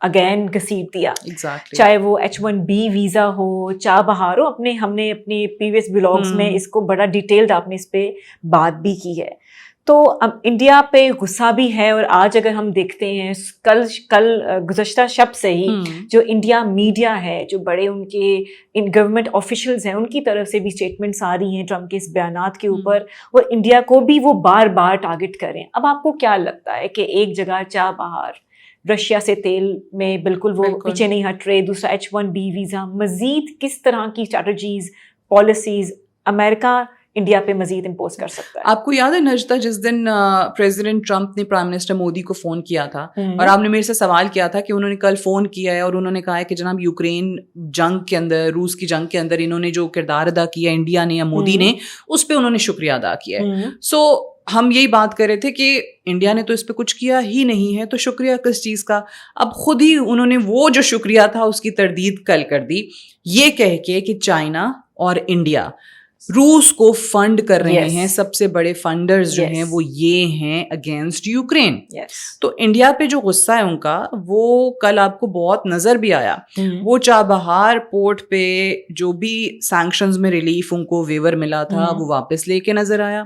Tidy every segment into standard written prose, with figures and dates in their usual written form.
Again گھسیٹ دیا. Exactly. چاہے وہ H1B ویزا ہو, چاہ بہار ہو, ہم نے اپنے پریویس بلاگس میں اس کو بڑا ڈیٹیلڈ آپ نے اس پہ بات بھی کی ہے. تو اب انڈیا پہ غصہ بھی ہے, اور آج اگر ہم دیکھتے ہیں کل گزشتہ شب سے ہی جو انڈیا میڈیا ہے, جو بڑے ان کے گورنمنٹ آفیشلز ہیں, ان کی طرف سے بھی اسٹیٹمنٹس آ رہی ہیں ٹرمپ کے اس بیانات کے اوپر, اور انڈیا کو بھی وہ بار بار ٹارگٹ کریں. اب آپ کو کیا لگتا ہے کہ ایک جگہ چاہ بہار, رشیا سے تیل میں بالکل وہ پیچھے نہیں ہٹ رہے, دوسرا H1B ویزا, مزید کس طرح کی اسٹریٹجیز, پالیسیز امریکہ انڈیا پہ مزید امپوز کر سکتا ہے؟ آپ کو یاد ہے نجدہ, جس دن پریزیڈنٹ ٹرمپ نے پرائم منسٹر مودی کو فون کیا تھا, اور آپ نے میرے سے سوال کیا تھا کہ انہوں نے کل فون کیا ہے اور انہوں نے کہا ہے کہ جناب یوکرین جنگ کے اندر, روس کی جنگ کے اندر انہوں نے جو کردار ادا کیا انڈیا نے یا مودی نے, اس پہ انہوں نے شکریہ ادا کیا ہے. سو ہم یہی بات کر رہے تھے کہ انڈیا نے تو اس پہ کچھ کیا ہی نہیں ہے, تو شکریہ کس چیز کا؟ اب خود ہی انہوں نے وہ جو شکریہ تھا اس کی تردید کل کر دی, یہ کہہ کے کہ چائنا اور انڈیا روس کو فنڈ کر رہے ہیں, سب سے بڑے فنڈرز جو ہیں وہ یہ ہیں اگینسٹ یوکرین. تو انڈیا پہ جو غصہ ہے ان کا, وہ کل آپ کو بہت نظر بھی آیا. وہ چاہ بہار پورٹ پہ جو بھی سینکشنز میں ریلیف ان کو ویور ملا تھا وہ واپس لے کے نظر آیا.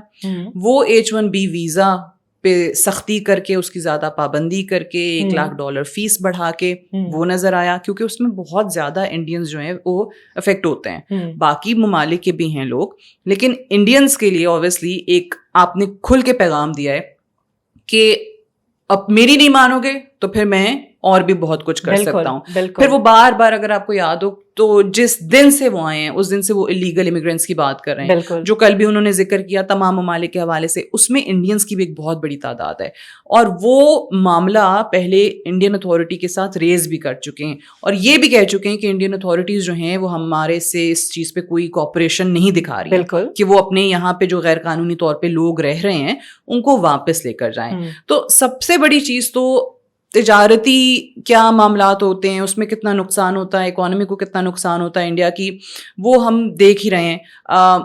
وہ H1B ویزا پہ سختی کر کے, اس کی زیادہ پابندی کر کے, $1 لاکھ فیس بڑھا کے وہ نظر آیا, کیونکہ اس میں بہت زیادہ انڈینز جو ہیں وہ افیکٹ ہوتے ہیں. باقی ممالک کے بھی ہیں لوگ, لیکن انڈینز کے لیے اوبیسلی ایک آپ نے کھل کے پیغام دیا ہے کہ اب میری نہیں مانو گے تو پھر میں اور بھی بہت کچھ کر سکتا ہوں. پھر وہ بار بار, اگر آپ کو یاد ہو تو جس دن سے وہ آئے ہیں اس دن سے وہ الیگل امیگرینٹس کی بات کر رہے ہیں, جو کل بھی انہوں نے ذکر کیا تمام ممالک کے حوالے سے, اس میں انڈینز کی بھی ایک بہت بڑی تعداد ہے. اور وہ معاملہ پہلے انڈین اتھارٹی کے ساتھ ریز بھی کر چکے ہیں, اور یہ بھی کہہ چکے ہیں کہ انڈین اتھارٹیز جو ہیں وہ ہمارے سے اس چیز پہ کوئی کوآپریشن نہیں دکھا رہی ہے کہ وہ اپنے یہاں پہ جو غیر قانونی طور پہ لوگ رہ رہے ہیں ان کو واپس لے کر جائیں. تو سب سے بڑی چیز تو تجارتی کیا معاملات ہوتے ہیں, اس میں کتنا نقصان ہوتا ہے, اکانومی کو کتنا نقصان ہوتا ہے انڈیا کی, وہ ہم دیکھ ہی رہے ہیں.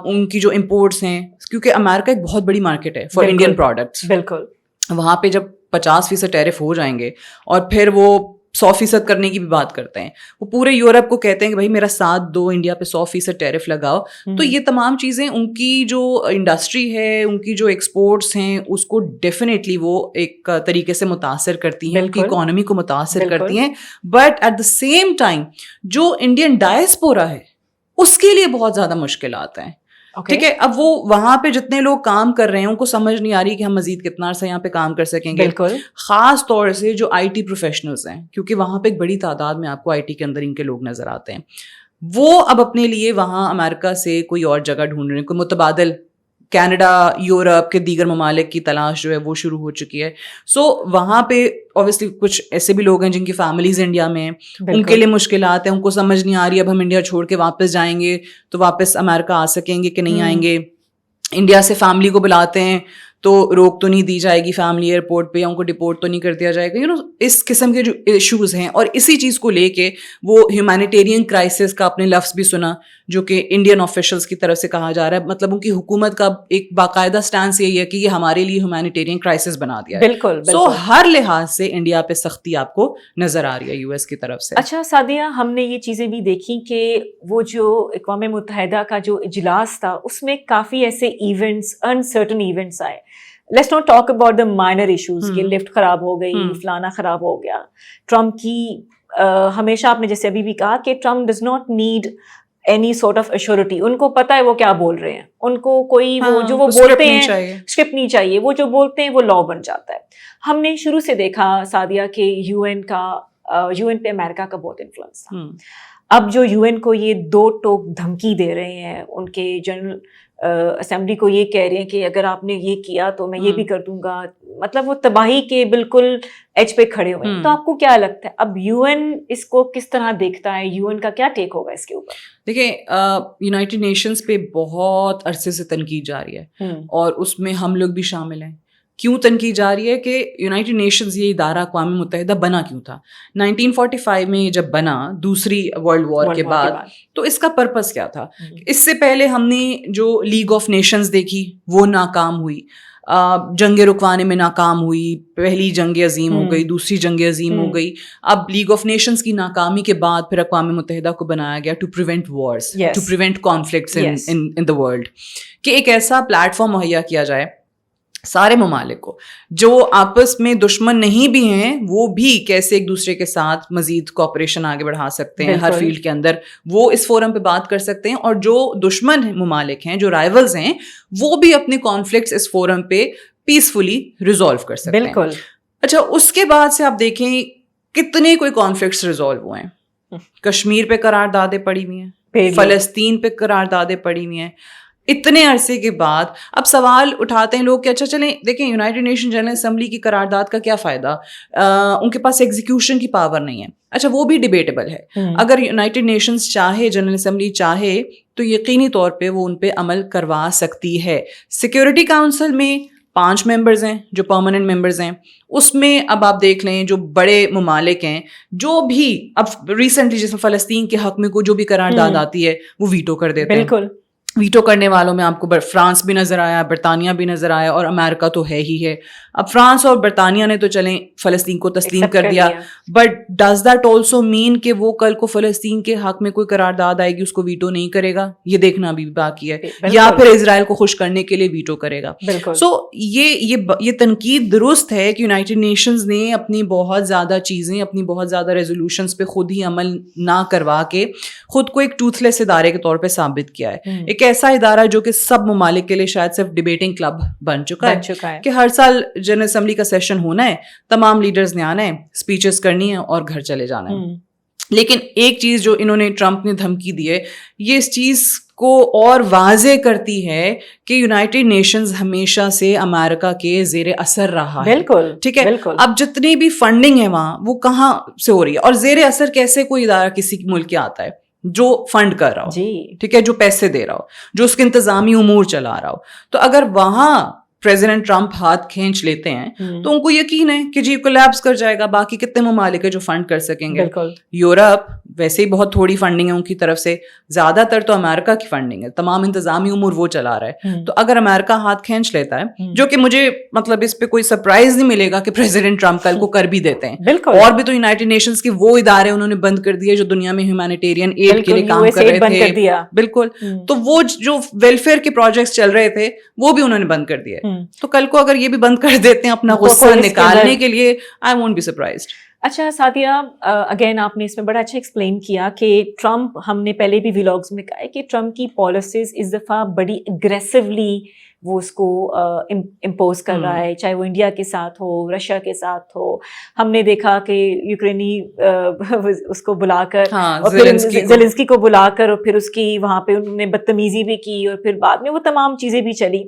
ان کی جو امپورٹس ہیں, کیونکہ امریکہ ایک بہت بڑی مارکیٹ ہے فار انڈین پروڈکٹس. بالکل, وہاں پہ جب 50% ٹیرف ہو جائیں گے اور پھر وہ 100% کرنے کی بھی بات کرتے ہیں, وہ پورے یورپ کو کہتے ہیں کہ بھائی میرا ساتھ دو, انڈیا پہ 100% ٹیرف لگاؤ. تو یہ تمام چیزیں ان کی جو انڈسٹری ہے, ان کی جو ایکسپورٹس ہیں, اس کو ڈیفینیٹلی وہ ایک طریقے سے متاثر کرتی ہیں, ان کی اکانومی کو متاثر کرتی ہیں. But at the same time جو انڈین ڈائسپورا ہے اس کے لیے بہت زیادہ مشکلات ہیں. ٹھیک ہے, اب وہ وہاں پہ جتنے لوگ کام کر رہے ہیں ان کو سمجھ نہیں آ رہی کہ ہم مزید کتنا عرصہ یہاں پہ کام کر سکیں گے. خاص طور سے جو IT پروفیشنلز ہیں, کیونکہ وہاں پہ ایک بڑی تعداد میں آپ کو IT کے اندر ان کے لوگ نظر آتے ہیں, وہ اب اپنے لیے وہاں امریکہ سے کوئی اور جگہ ڈھونڈ رہے ہیں, کوئی متبادل کینیڈا, یورپ کے دیگر ممالک کی تلاش جو ہے وہ شروع ہو چکی ہے. سو وہاں پہ اوبیسلی کچھ ایسے بھی لوگ ہیں جن کی فیملیز انڈیا میں ہیں, ان کے لیے مشکلات ہیں, ان کو سمجھ نہیں آ رہی اب ہم انڈیا چھوڑ کے واپس جائیں گے تو واپس امریکہ آ سکیں گے کہ نہیں آئیں گے. انڈیا سے فیملی کو بلاتے ہیں تو روک تو نہیں دی جائے گی فیملی ایئرپورٹ پہ, یا ان کو ڈپورٹ تو نہیں کر دیا جائے گا. اس قسم کے جو ایشوز ہیں, اور اسی چیز کو لے کے وہ ہیومینیٹیرین کرائسس کا آپ نے لفظ بھی سنا, جو کہ انڈین آفیشلس کی طرف سے کہا جا رہا ہے. مطلب ان کی حکومت کا ایک باقاعدہ سٹانس یہی ہے کہ یہ ہمارے لیے ہیومینیٹیرین کرائسس بنا دیا ہے. بالکل. سو ہر لحاظ سے انڈیا پہ سختی آپ کو نظر آ رہی ہے US کی طرف سے. اچھا سعدیہ, ہم نے یہ چیزیں بھی دیکھی کہ وہ جو اقوام متحدہ کا جو اجلاس تھا اس میں کافی ایسے ایونٹس, انسرٹن ایونٹس آئے. Let's not talk about the minor issues کہ لفٹ خراب ہو گئی, فلانا خراب ہو گیا. ٹرمپ کی ہمیشہ آپ نے جیسے ابھی بھی کہا کہ Trump does not need any sort of assurance, ان کو پتہ ہے وہ کیا بول رہے ہیں, ان کو کوئی وہ جو وہ بولتے ہیں اسکرپٹ نہیں چاہیے, وہ جو بولتے ہیں وہ لا بن جاتا ہے. ہم نے شروع سے دیکھا سعدیہ کہ UN پہ امریکہ کا بہت انفلوئنس تھا. اب جو UN کو یہ 2 ٹوک دھمکی دے رہے ہیں, ان کے جنرل اسمبلی کو یہ کہہ رہے ہیں کہ اگر آپ نے یہ کیا تو میں یہ بھی کر دوں گا, مطلب وہ تباہی کے بالکل ایج پہ کھڑے ہوئے ہیں. تو آپ کو کیا لگتا ہے اب UN اس کو کس طرح دیکھتا ہے, UN کا کیا ٹیک ہوگا اس کے اوپر؟ دیکھیں, یونائٹڈ نیشنز پہ بہت عرصے سے تنقید جاری ہے, اور اس میں ہم لوگ بھی شامل ہیں. کیوں تنقید جاری ہے کہ یونائٹڈ نیشنز یہ ادارہ اقوام متحدہ بنا کیوں تھا؟ 1945 میں جب بنا دوسری ورلڈ وار کے بعد, تو اس کا پرپس کیا تھا؟ اس سے پہلے ہم نے جو لیگ آف نیشنز دیکھی وہ ناکام ہوئی. جنگ رکوانے میں ناکام ہوئی, پہلی جنگ عظیم ہو گئی, دوسری جنگ عظیم ہو گئی, اب لیگ آف نیشنز کی ناکامی کے بعد پھر اقوام متحدہ کو بنایا گیا to prevent wars, to prevent conflicts in the world, کہ ایک ایسا پلیٹ فارم مہیا کیا جائے سارے ممالک کو جو آپس میں دشمن نہیں بھی ہیں, وہ بھی کیسے ایک دوسرے کے ساتھ مزید کوآپریشن آگے بڑھا سکتے ہیں ہر فیلڈ کے اندر, وہ اس فورم پہ بات کر سکتے ہیں, اور جو دشمن ممالک ہیں, جو رائیولز ہیں, وہ بھی اپنے کانفلکٹس اس فورم پہ پیسفلی ریزالو کر سکتے ہیں. بالکل. اچھا, اس کے بعد سے آپ دیکھیں کتنے کوئی کانفلکٹس ریزالو ہوئے ہیں. کشمیر پہ قراردادیں پڑی ہوئی ہیں, فلسطین پہ قراردادیں پڑی ہوئی ہیں. اتنے عرصے کے بعد اب سوال اٹھاتے ہیں لوگ کہ اچھا چلیں دیکھیں یونائٹڈ نیشن جنرل اسمبلی کی قرارداد کا کیا فائدہ, ان کے پاس ایگزیکیوشن کی پاور نہیں ہے. اچھا, وہ بھی ڈیبیٹیبل ہے. اگر یونائٹڈ نیشنز چاہے, جنرل اسمبلی چاہے, تو یقینی طور پہ وہ ان پہ عمل کروا سکتی ہے. سیکیورٹی کاؤنسل میں 5 ممبرز ہیں جو پرماننٹ ممبرز ہیں, اس میں اب آپ دیکھ لیں جو بڑے ممالک ہیں, جو بھی اب ریسنٹلی جس میں فلسطین کے حق میں کوئی جو بھی قرارداد آتی ہے وہ ویٹو کر دیتے ہیں. بالکل. ویٹو کرنے والوں میں آپ کو فرانس بھی نظر آیا, برطانیہ بھی نظر آیا, اور امریکہ تو ہے ہی ہے. اب فرانس اور برطانیہ نے تو چلیں فلسطین کو تسلیم کر دیا, بٹ ڈز دیٹ آلسو مین کہ وہ کل کو فلسطین کے حق میں کوئی قرارداد آئے گی اس کو ویٹو نہیں کرے گا؟ یہ دیکھنا ابھی بھی باقی ہے. یا پھر اسرائیل کو خوش کرنے کے لیے ویٹو کرے گا. سو یہ تنقید درست ہے کہ یونائٹڈ نیشنز نے اپنی بہت زیادہ چیزیں, اپنی بہت زیادہ ریزولوشنز پہ خود ہی عمل نہ کروا کے خود کو ایک ٹوتھ لیس ادارے کے طور پہ ثابت کیا ہے. ایک ایسا ادارہ جو کہ سب ممالک کے لیے شاید صرف ڈیبیٹنگ کلب بن چکا ہے کہ ہر سال جنرل اسمبلی کا سیشن ہونا ہے, تمام لیڈرز نے آنا ہے, اسپیچز کرنی ہے اور گھر چلے جانا ہے. لیکن ایک چیز جو انہوں نے, ٹرمپ نے دھمکی دی ہے, یہ اس چیز کو اور واضح کرتی ہے کہ یونائٹڈ نیشنز ہمیشہ سے امریکہ کے زیر اثر رہا ہے. بالکل ٹھیک ہے. اب جتنی بھی فنڈنگ ہے وہاں, وہ کہاں سے ہو رہی ہے, اور زیر اثر کیسے کوئی ادارہ کسی ملک کے آتا ہے جو فنڈ کر رہا ہو, ٹھیک ہے, جو پیسے دے رہا ہو, جو اس کے انتظامی امور چلا رہا ہو. تو اگر وہاں پریزیڈنٹ ٹرمپ ہاتھ کھینچ لیتے ہیں تو ان کو یقین ہے کہ جی کولیپس کر جائے گا. باقی کتنے ممالک ہے جو فنڈ کر سکیں گے؟ یورپ ویسے ہی بہت تھوڑی فنڈنگ ہے ان کی طرف سے, زیادہ تر تو امریکہ کی فنڈنگ ہے, تمام انتظامی امور وہ چلا رہا ہے. تو اگر امریکہ ہاتھ کھینچ لیتا ہے, جو کہ مجھے مطلب اس پہ کوئی سرپرائز نہیں ملے گا کہ پریزیڈنٹ ٹرمپ کل کو کر بھی دیتے ہیں. اور بھی تو یونائٹڈ نیشنز کے وہ ادارے انہوں نے بند کر دیے جو دنیا میں ہیومینیٹیرین ایڈ کے لیے کام کر رہے تھے. بالکل. تو وہ جو ویلفیئر کے پروجیکٹس چل رہے تھے وہ بھی انہوں نے بند کر دیے. تو کل کو اگر یہ بھی بند کر دیتے ہیں اپنا غصہ نکالنے کے لیے, آئی وونٹ بی سرپرائزڈ. اچھا سعدیہ, اگین آپ نے اس میں بڑا اچھا ایکسپلین کیا کہ ٹرمپ, ہم نے پہلے بھی ولاگز میں کہا ہے کہ ٹرمپ کی پالیسیز اس دفعہ بڑی اگریسولی وہ اس کو امپوز کر رہا ہے, چاہے وہ انڈیا کے ساتھ ہو, رشیا کے ساتھ ہو. ہم نے دیکھا کہ یوکرینی اس کو بلا کر, زیلنسکی کو بلا کر, اور پھر اس کی وہاں پہ انہوں نے بدتمیزی بھی کی, اور پھر بعد میں وہ تمام چیزیں بھی چلی.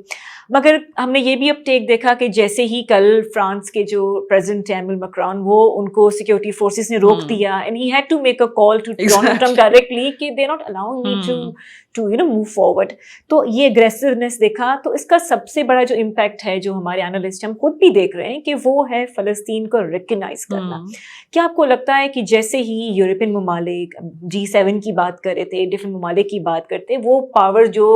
مگر ہم نے یہ بھی اب ٹیک دیکھا کہ جیسے ہی کل فرانس کے جو پریزیڈنٹ ایمل میکرون, وہ ان کو سیکورٹی فورسز نے روک دیا, and he had to make a call to Donald Trump directly کہ they not allowing me to move forward. تو یہ اگریسونیس دیکھا. تو اس کا سب سے بڑا جو امپیکٹ ہے, جو ہمارے اینالسٹ ہم خود بھی دیکھ رہے ہیں, کہ وہ ہے فلسطین کو ریکگنائز کرنا. کیا آپ کو لگتا ہے کہ جیسے ہی یورپین ممالک G7 کی بات کر رہے تھے, ڈفرینٹ ممالک کی بات کرتے, وہ پاور جو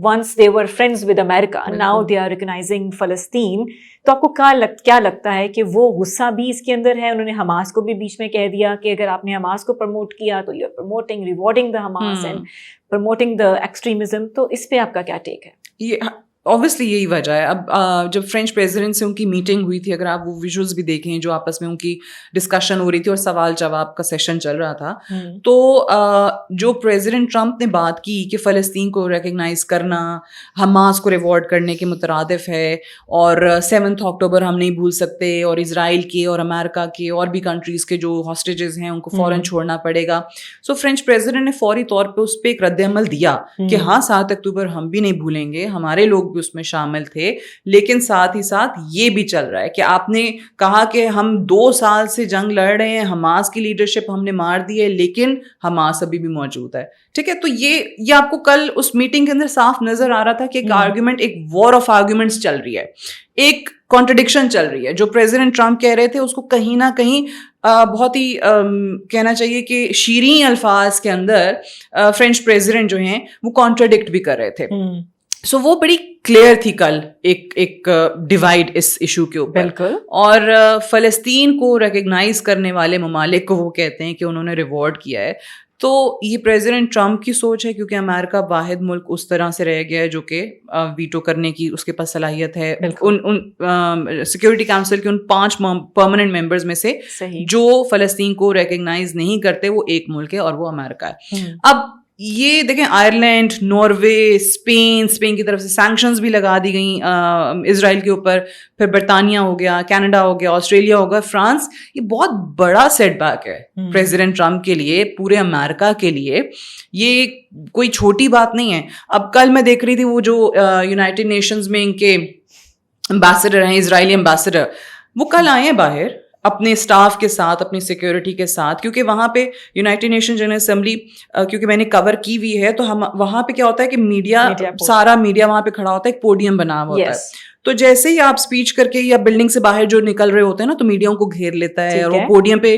once they were friends with America, now they are recognizing فلسطین, تو آپ کو کیا لگتا ہے کہ وہ غصہ بھی اس کے اندر ہے؟ انہوں نے حماس کو بھی بیچ میں کہہ دیا کہ اگر آپ نے حماس کو پروموٹ کیا تو you are promoting, rewarding the Hamas and promoting the extremism. تو اس پہ آپ کا کیا ٹیک ہے؟ یہ obviously یہی وجہ ہے. اب جب فرینچ پریزیڈنٹ سے ان کی میٹنگ ہوئی تھی, اگر آپ وہ ویژولز بھی دیکھیں جو آپس میں ان کی ڈسکشن ہو رہی تھی اور سوال جواب کا سیشن چل رہا تھا, تو جو پریزیڈنٹ ٹرمپ نے بات کی کہ فلسطین کو ریکگنائز کرنا حماس کو ریوارڈ کرنے کے مترادف ہے, اور 7 اکتوبر ہم نہیں بھول سکتے, اور اسرائیل کے اور امریکہ کے اور بھی کنٹریز کے جو ہاسٹیجز ہیں ان کو فوراً چھوڑنا پڑے گا. سو فرینچ پریزیڈنٹ نے فوری طور پہ اس پہ ایک رد عمل دیا کہ ہاں 7 اکتوبر ہم بھی نہیں بھولیں گے, ہمارے لوگ بھی اس میں شامل تھے, لیکن ساتھ ہی ساتھ یہ بھی چل رہا ہے کہ آپ نے کہا کہ ہم 2 سال سے جنگ لڑ رہے ہیں, حماس کی لیڈرشپ ہم نے مار دی ہے, لیکن حماس ابھی بھی موجود ہے. ٹھیک ہے, تو یہ آپ کو کل اس میٹنگ کے اندر صاف نظر آ رہا تھا کہ ایک آرگومنٹ, ایک وار آف آرگومنٹس چل رہی ہے, ایک کانٹرڈکشن چل رہی ہے. جو پریزیڈنٹ ٹرمپ کہہ رہے تھے اس کو کہیں نہ کہیں بہت ہی کہنا چاہیے کہ شیریں الفاظ کے اندر فرینچ پریزیڈنٹ جو ہیں وہ کانٹرڈکٹ بھی کر رہے تھے. سو وہ بڑی کلیئر تھی کل ایک ڈیوائڈ اس ایشو کے اوپر. بالکل. اور فلسطین کو ریکگنائز کرنے والے ممالک کو وہ کہتے ہیں کہ انہوں نے ریوارڈ کیا ہے. تو یہ پریزیڈنٹ ٹرمپ کی سوچ ہے, کیونکہ امریکہ واحد ملک اس طرح سے رہ گیا ہے جو کہ ویٹو کرنے کی اس کے پاس صلاحیت ہے. ان سیکورٹی کاؤنسل کے ان 5 پرماننٹ ممبرز میں سے جو فلسطین کو ریکگنائز نہیں کرتے وہ ایک ملک ہے اور وہ امریکہ ہے. اب یہ دیکھیں آئرلینڈ, ناروے, اسپین کی طرف سے سینکشنز بھی لگا دی گئیں اسرائیل کے اوپر, پھر برطانیہ ہو گیا, کینیڈا ہو گیا, آسٹریلیا ہو گیا, فرانس. یہ بہت بڑا سیٹ بیک ہے پریزیڈنٹ ٹرمپ کے لیے, پورے امریکہ کے لیے. یہ کوئی چھوٹی بات نہیں ہے. اب کل میں دیکھ رہی تھی وہ جو یونائٹڈ نیشنز میں ان کے امبیسڈر ہیں, اسرائیلی امبیسڈر, وہ کل آئے ہیں باہر اپنے اسٹاف کے ساتھ, اپنی سیکورٹی کے ساتھ, کیونکہ وہاں پہ یونائٹڈ نیشن جنرل اسمبلی کیونکہ میں نے کور کی ہوئی ہے, تو ہم وہاں پہ کیا ہوتا ہے کہ میڈیا سارا میڈیا وہاں پہ کھڑا ہوتا ہے, ایک پوڈیم بنا ہوا ہوتا ہے. تو جیسے ہی آپ اسپیچ کر کے یا بلڈنگ سے باہر جو نکل رہے ہوتے ہیں نا, تو میڈیا ان کو گھیر لیتا ہے, اور وہ پوڈیم پہ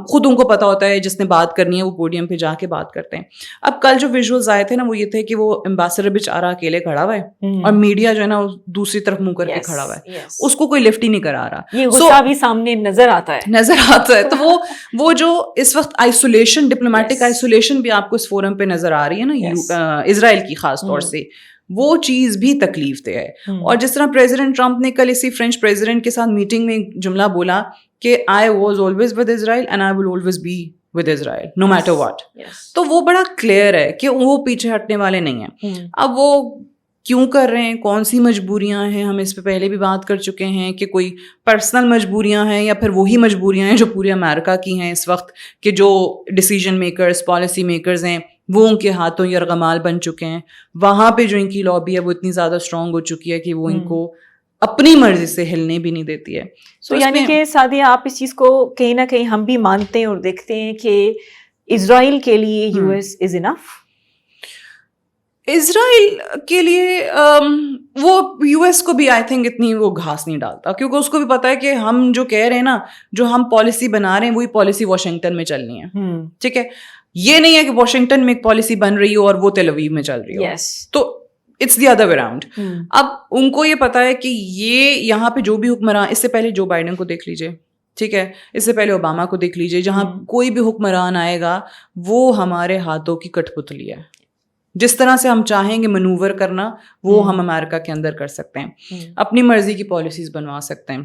خود ان کو پتا ہوتا ہے جس نے بات کرنی ہے وہ پوڈیم پہ جا کے بات کرتے ہیں. اب کل جو ویژولز آئے تھے نا وہ یہ تھے کہ وہ امبیسڈر بیچارہ اکیلے کھڑا ہوا ہے اور میڈیا جو ہے نا دوسری طرف منہ کر کے کھڑا ہوا ہے, اس کو کوئی لفٹ ہی نہیں کرا رہا. یہ غصہ بھی سامنے نظر آتا ہے. تو وہ جو اس وقت آئسولیشن, ڈپلومیٹک آئسولیشن بھی آپ کو اس فورم پہ نظر آ رہی ہے نا اسرائیل کی خاص طور سے, وہ چیز بھی تکلیف دہ ہے. اور جس طرح پریزیڈنٹ ٹرمپ نے کل اسی فرینچ پریزیڈنٹ کے ساتھ میٹنگ میں ایک جملہ بولا کہ I was always with Israel and I will always be with Israel no matter what. تو وہ بڑا کلیئر ہے کہ وہ پیچھے ہٹنے والے نہیں ہیں. اب وہ کیوں کر رہے ہیں, کون سی مجبوریاں ہیں, ہم اس پہ پہلے بھی بات کر چکے ہیں کہ کوئی پرسنل مجبوریاں ہیں یا پھر وہی مجبوریاں ہیں جو پورے امریکہ کی ہیں اس وقت, کہ جو ڈیسیجن میکرز, پالیسی میکرز ہیں وہ ان کے ہاتھوں یرغمال بن چکے ہیں. وہاں پہ جو ان کی لابی ہے وہ اتنی زیادہ اسٹرانگ ہو چکی ہے کہ وہ ان کو اپنی مرضی سے ہلنے بھی نہیں دیتی ہے. تو یعنی کہ سعدیہ آپ اس چیز کو کہیں نہ کہیں ہم بھی مانتے ہیں اور دیکھتے ہیں کہ اسرائیل کے لیے یو ایس از انف. اسرائیل کے لیے وہ یو ایس کو بھی آئی تھنک اتنی وہ گھاس نہیں ڈالتا, کیونکہ اس کو بھی پتا ہے کہ ہم جو کہہ رہے ہیں نا, جو ہم پالیسی بنا رہے ہیں وہی پالیسی واشنگٹن میں چلنی ہے. ٹھیک ہے, یہ نہیں ہے کہ واشنگٹن میں ایک پالیسی بن رہی ہو اور وہ تیل اویو میں چل رہی ہو. تو it's the other way around. اب ان کو یہ پتا ہے کہ یہ یہاں پہ جو بھی حکمران, اس سے پہلے جو بائیڈن کو دیکھ لیجیے, ٹھیک ہے, اس سے پہلے اوباما کو دیکھ لیجیے, جہاں کوئی بھی حکمران آئے گا وہ ہمارے ہاتھوں کی کٹ پتلی ہے. جس طرح سے ہم چاہیں گے منوور کرنا وہ ہم امریکہ کے اندر کر سکتے ہیں, اپنی مرضی کی پالیسیز بنوا سکتے ہیں.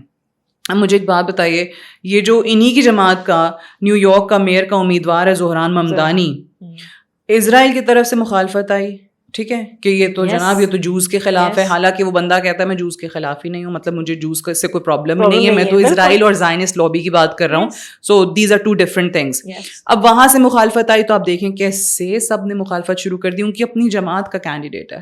اب مجھے ایک بات بتائیے, یہ جو انہی کی جماعت کا نیو یارک کا میئر کا امیدوار ہے زہران ممدانی, اسرائیل کی طرف سے مخالفت آئی, ٹھیک ہے, کہ یہ تو جناب یہ تو جوز کے خلاف ہے. حالانکہ وہ بندہ کہتا ہے میں جوز کے خلاف ہی نہیں ہوں, مطلب مجھے جوز سے کوئی پرابلم ہی نہیں ہے, میں تو اسرائیل اور زائنسٹ لابی کی بات کر رہا ہوں. So these are two different things. اب وہاں سے مخالفت آئی تو آپ دیکھیں کیسے سب نے مخالفت شروع کر دی. ان کی اپنی جماعت کا کینڈیڈیٹ ہے,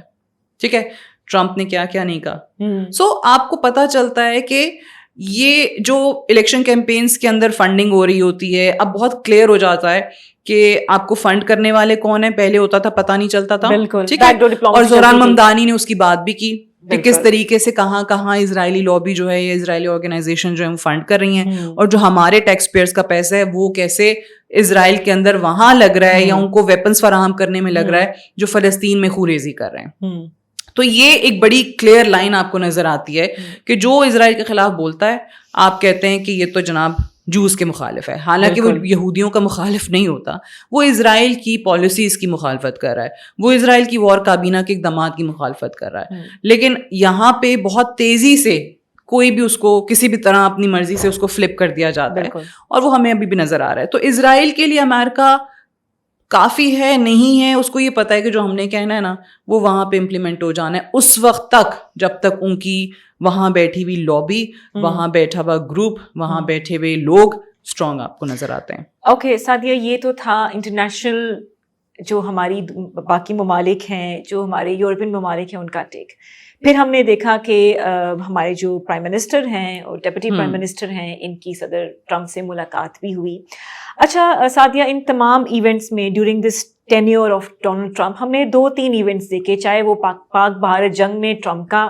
ٹھیک ہے, ٹرمپ نے کیا کیا نہیں کہا. سو آپ کو پتہ چلتا ہے کہ یہ جو الیکشن کیمپینز کے اندر فنڈنگ ہو رہی ہوتی ہے, اب بہت کلیئر ہو جاتا ہے کہ آپ کو فنڈ کرنے والے کون ہیں. پہلے ہوتا تھا پتہ نہیں چلتا تھا, ٹھیک ہے. اور زہران ممدانی نے اس کی بات بھی کی کہ کس طریقے سے کہاں کہاں اسرائیلی لابی جو ہے یا اسرائیلی آرگنائزیشن جو ہے وہ فنڈ کر رہی ہیں, اور جو ہمارے ٹیکس پیئرس کا پیسہ ہے وہ کیسے اسرائیل کے اندر وہاں لگ رہا ہے یا ان کو ویپنس فراہم کرنے میں لگ رہا ہے جو فلسطین میں خوریزی کر رہے ہیں. تو یہ ایک بڑی کلیئر لائن آپ کو نظر آتی ہے کہ جو اسرائیل کے خلاف بولتا ہے آپ کہتے ہیں کہ یہ تو جناب جوز کے مخالف ہے. حالانکہ وہ یہودیوں کا مخالف نہیں ہوتا, وہ اسرائیل کی پالیسیز کی مخالفت کر رہا ہے, وہ اسرائیل کی وار کابینہ کے اقدامات کی مخالفت کر رہا ہے. لیکن یہاں پہ بہت تیزی سے کوئی بھی اس کو کسی بھی طرح اپنی مرضی سے اس کو فلپ کر دیا جاتا ہے, اور وہ ہمیں ابھی بھی نظر آ رہا ہے. تو اسرائیل کے لیے امریکہ کافی ہے نہیں ہے, اس کو یہ پتا ہے کہ جو ہم نے کہنا ہے نا وہ وہاں پہ امپلیمنٹ ہو جانا ہے اس وقت تک جب تک ان کی وہاں بیٹھی ہوئی لابی, وہاں بیٹھا ہوا گروپ, وہاں بیٹھے ہوئے لوگ اسٹرانگ آپ کو نظر آتے ہیں. اوکے سعدیہ, یہ تو تھا انٹرنیشنل جو ہماری باقی ممالک ہیں, جو ہمارے یورپین ممالک ہیں ان کا ٹیک. پھر ہم نے دیکھا کہ ہمارے جو پرائم منسٹر ہیں اور ڈپٹی پرائم منسٹر ہیں ان کی صدر ٹرمپ سے ملاقات بھی ہوئی. اچھا سعدیہ, ان تمام ایونٹس میں during this tenure of Donald Trump ہم نے 2-3 ایونٹس دیکھے, چاہے وہ پاک بھارت جنگ میں ٹرمپ کا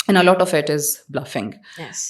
And a lot of it is bluffing. Yes.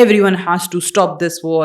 everyone has to stop this war.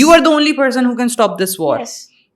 you are the only person who can stop this war.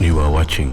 You are watching